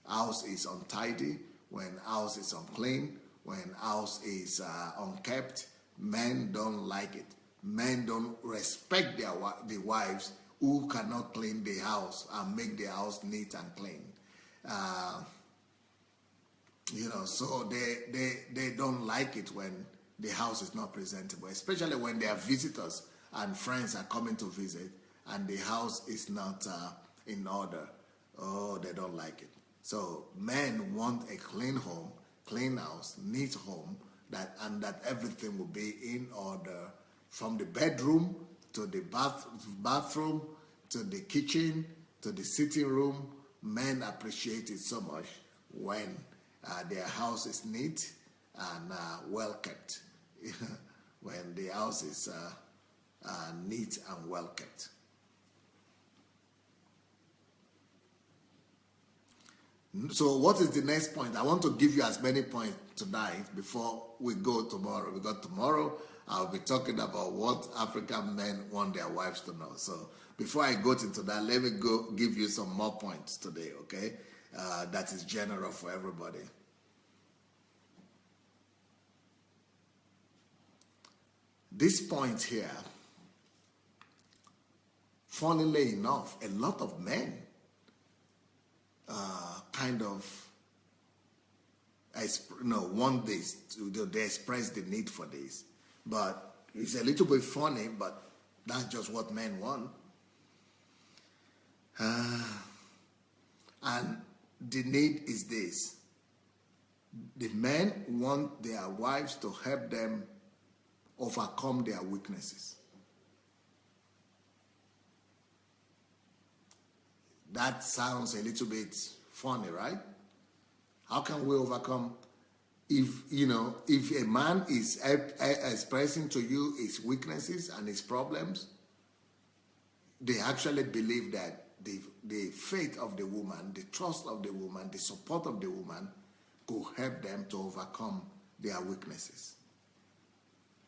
house is untidy, when house is unclean, when house is unkept. Men don't like it. Men don't respect the wives who cannot clean the house and make the house neat and clean. So they don't like it when the house is not presentable, especially when there are visitors and friends are coming to visit and the house is not in order. Oh, they don't like it. So men want a clean home, clean house, neat home, that everything will be in order, from the bedroom to the bathroom to the kitchen to the sitting room. Men appreciate it so much when their house is neat and well kept. When the house is neat and well kept. So what is the next point? I want to give you as many points tonight before we go tomorrow, because tomorrow I'll be talking about what African men want their wives to know. So before I go into that, let me go give you some more points today, okay? That is general for everybody. This point here, funnily enough, a lot of men want this. They express the need for this. But it's a little bit funny, but that's just what men want. And the need is this. The men want their wives to help them overcome their weaknesses. That sounds a little bit funny, right? How can we overcome? If a man is expressing to you his weaknesses and his problems, they actually believe that the faith of the woman, the trust of the woman, the support of the woman could help them to overcome their weaknesses.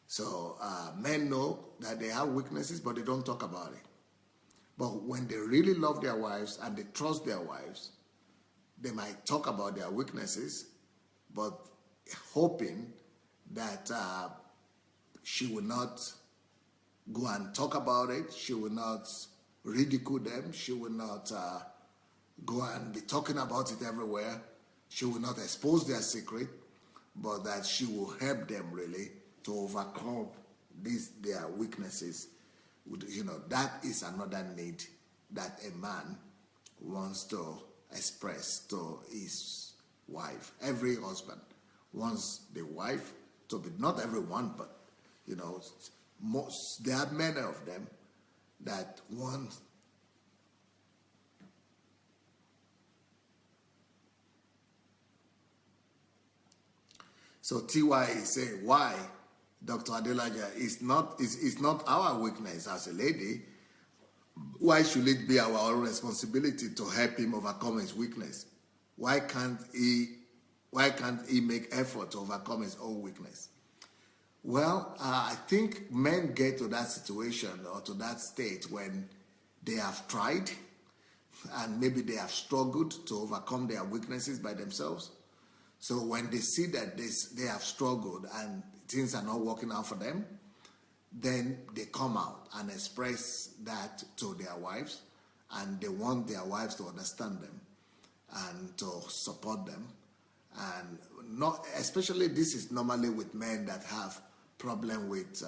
So men know that they have weaknesses, but they don't talk about it. But when they really love their wives and they trust their wives, they might talk about their weaknesses, but hoping that she will not go and talk about it, she will not ridicule them, she will not go and be talking about it everywhere. She will not expose their secret, but that she will help them really to overcome their weaknesses. That is another need that a man wants to express to his wife. Every husband wants the wife to be, not everyone, but there are many of them that want So TY is saying, why, Dr. Adelaja, is not our weakness as a lady. Why should it be our own responsibility to help him overcome his weakness? Why can't he make effort to overcome his own weakness? Well, I think men get to that situation or to that state when they have tried and maybe they have struggled to overcome their weaknesses by themselves. So when they see that they have struggled and things are not working out for them, then they come out and express that to their wives, and they want their wives to understand them and to support them. And not especially this is normally with men that have problem with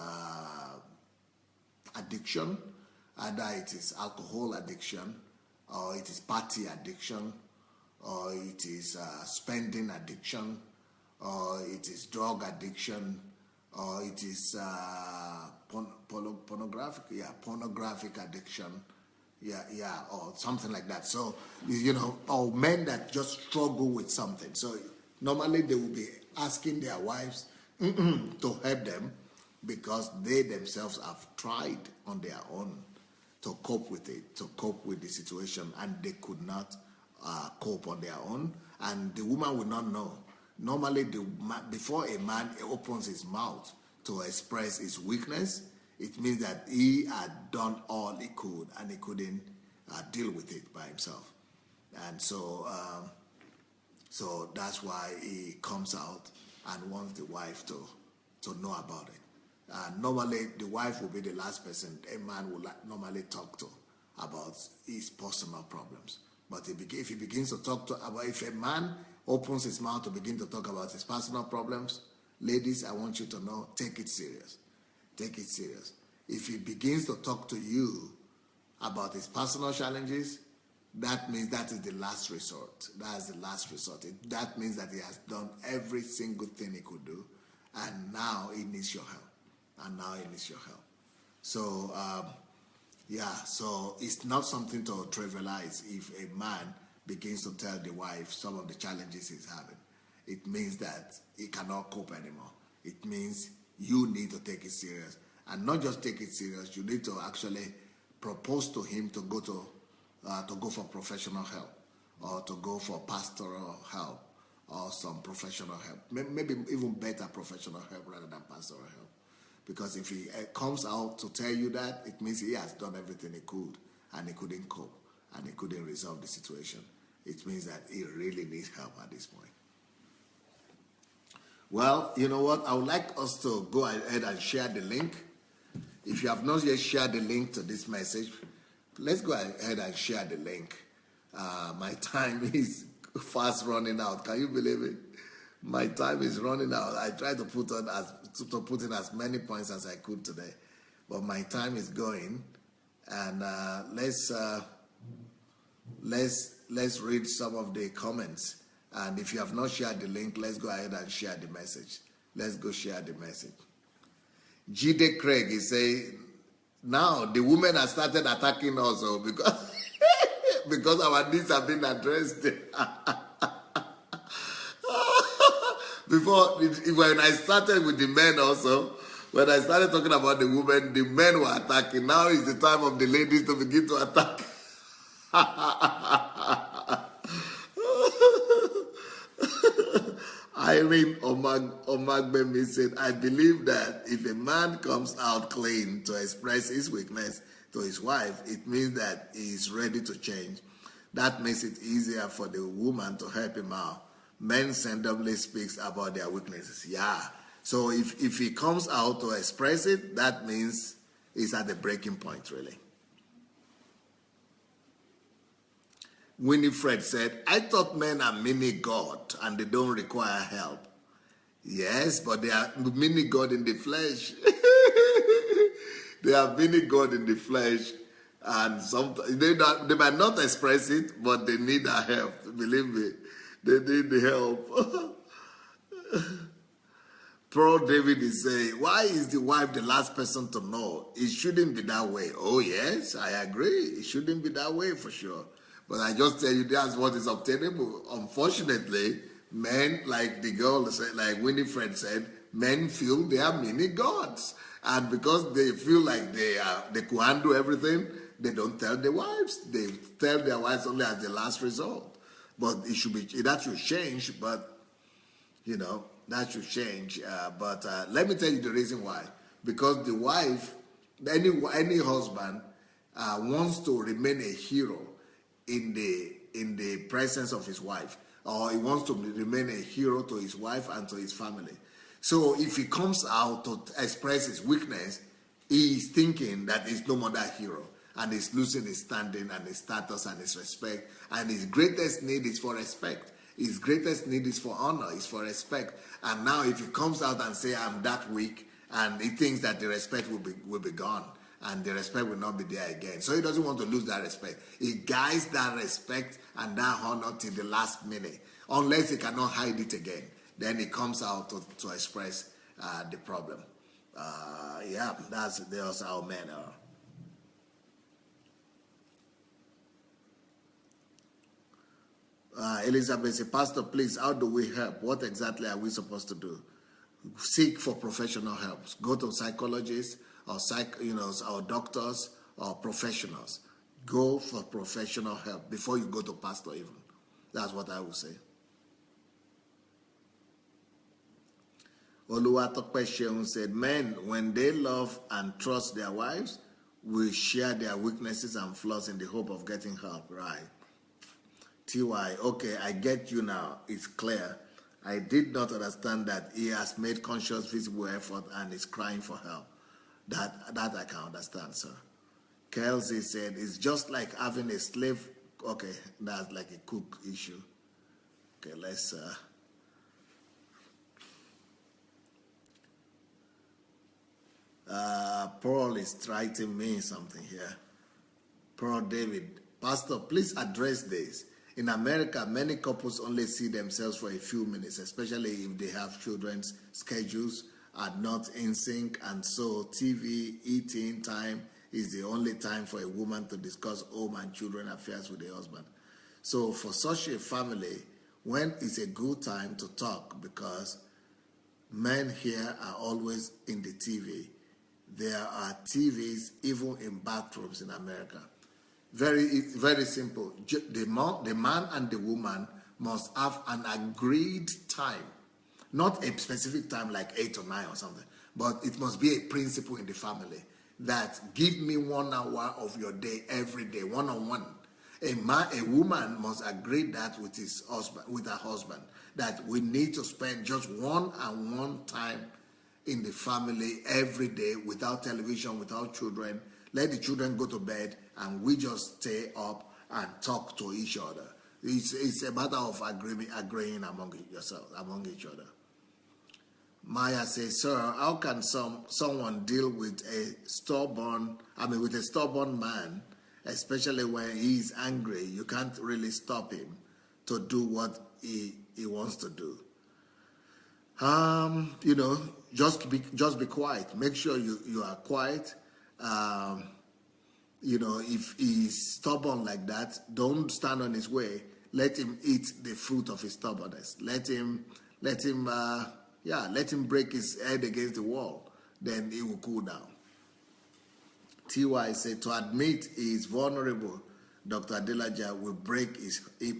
addiction, either it is alcohol addiction, or it is party addiction, or it is spending addiction, or it is drug addiction, or it is pornographic addiction, or something like that. So, or men that just struggle with something. So normally they will be asking their wives to help them because they themselves have tried on their own to cope with it, to cope with the situation, and they could not cope on their own, and the woman will not know. Normally, before a man opens his mouth to express his weakness, it means that he had done all he could, and he couldn't deal with it by himself. And so that's why he comes out and wants the wife to know about it. Normally, the wife will be the last person a man will normally talk to about his personal problems. But if he begins to talk if a man opens his mouth to begin to talk about his personal problems, ladies, I want you to know, take it serious. Take it serious. If he begins to talk to you about his personal challenges, that means that is the last resort. That is the last resort. That means that he has done every single thing he could do, and now he needs your help. So, so it's not something to trivialize if a man begins to tell the wife some of the challenges he's having. It means that he cannot cope anymore. It means you need to take it serious. And not just take it serious, you need to actually propose to him to go for professional help, or to go for pastoral help, or some professional help. Maybe even better professional help rather than pastoral help. Because if he comes out to tell you that, it means he has done everything he could, and he couldn't cope, and he couldn't resolve the situation. It means that he really needs help at this point. Well, you know what? I would like us to go ahead and share the link. If you have not yet shared the link to this message, let's go ahead and share the link. My time is fast running out. Can you believe it? My time is running out. I tried to put in as many points as I could today, but my time is going. And let's read some of the comments. And if you have not shared the link, let's go ahead and share the message. Let's go share the message. G.D. Craig is saying, now the women have started attacking us because our needs have been addressed. Before, when I started with the men also, when I started talking about the women, the men were attacking. Now is the time of the ladies to begin to attack. Irene Omagbemi said, I believe that if a man comes out clean to express his weakness to his wife, it means that he is ready to change. That makes it easier for the woman to help him out. Men seldomly speaks about their weaknesses. Yeah. So if he comes out to express it, that means he's at the breaking point, really. Winifred said, I thought men are mini God and they don't require help. Yes, but they are mini God in the flesh. They are mini God in the flesh. And sometimes they might not express it, but they need our help. Believe me, they need the help. Pro David is saying, why is the wife the last person to know? It shouldn't be that way. Oh, yes, I agree. It shouldn't be that way for sure. But I just tell you, that's what is obtainable. Unfortunately, men, like the girl said, like Winifred said, men feel they are mini gods. And because they feel like they could handle everything, they don't tell their wives. They tell their wives only as the last resort. But that should change, but you know, that should change. But let me tell you the reason why. Because the wife, any husband wants to remain a hero in the presence of his wife, or he wants to remain a hero to his wife and to his family. So if he comes out to express his weakness, he is thinking that he's no more that hero, and he's losing his standing and his status and his respect. And his greatest need is for respect. His greatest need is for honor, is for respect. And now if he comes out and say, I'm that weak, and he thinks that the respect will be gone, and the respect will not be there again. So he doesn't want to lose that respect. He guides that respect and that honor till the last minute. Unless he cannot hide it again, then he comes out to express the problem. Yeah, that's how men are. Elizabeth says, Pastor, please, how do we help? What exactly are we supposed to do? Seek for professional help. Go to psychologists or or doctors or professionals. Go for professional help before you go to pastor even. That's what I would say. Oluwatope Sheun said, men, when they love and trust their wives, will share their weaknesses and flaws in the hope of getting help. Right. TY, okay, I get you now. It's clear. I did not understand that he has made conscious visible effort and is crying for help. That I can understand, sir. Kelsey said, it's just like having a slave. Okay, that's like a cook issue. Okay, let's... Paul is trying to mean something here. Paul David, Pastor, please address this. In America, many couples only see themselves for a few minutes, especially if they have children's schedules are not in sync, and so TV, eating time is the only time for a woman to discuss home and children affairs with the husband. So for such a family, when is a good time to talk? Because men here are always in the TV. There are TVs even in bathrooms in America. Very, very simple. The man and the woman must have an agreed time. Not a specific time like 8 or 9 or something. But it must be a principle in the family that give me 1 hour of your day every day, one-on-one. A woman must agree that with her husband, that we need to spend just one-on-one time in the family every day without television, without children. Let the children go to bed and we just stay up and talk to each other. It's a matter of agreeing among each other. Maya says, sir, how can someone deal with a stubborn man, especially when he's angry? You can't really stop him to do what he wants to do. Just be quiet. Make sure you are quiet. If he's stubborn like that, don't stand on his way. Let him eat the fruit of his stubbornness. Let him break his head against the wall. Then he will cool down. TY said, to admit he is vulnerable, Dr. Adelaja will break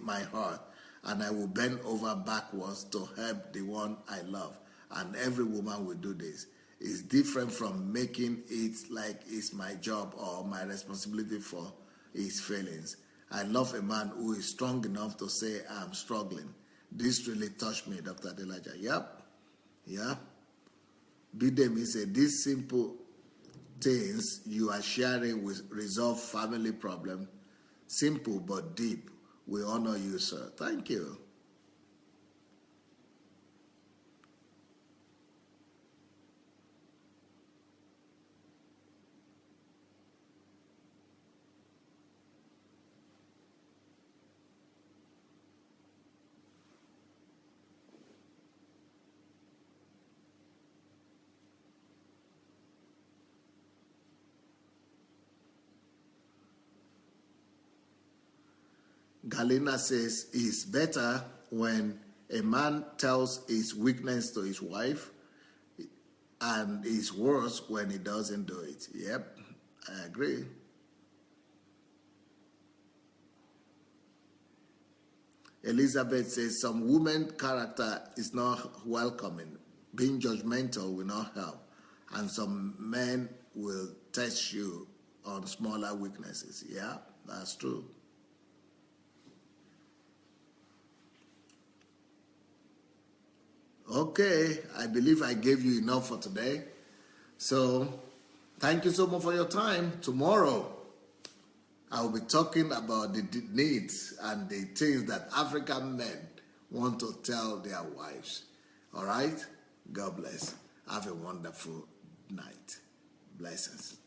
my heart, and I will bend over backwards to help the one I love. And every woman will do this. It's different from making it like it's my job or my responsibility for his feelings. I love a man who is strong enough to say, I'm struggling. This really touched me, Dr. Adelaja. Yep. Yeah. Bidemi said, these simple things you are sharing will resolve family problem. Simple but deep. We honor you, sir. Thank you. Galina says it's better when a man tells his weakness to his wife, and it's worse when he doesn't do it. Yep, I agree. Elizabeth says some women character is not welcoming. Being judgmental will not help. And some men will test you on smaller weaknesses. Yeah, that's true. Okay, I believe I gave you enough for today. So, thank you so much for your time. Tomorrow, I'll be talking about the needs and the things that African men want to tell their wives. All right? God bless. Have a wonderful night. Blessings.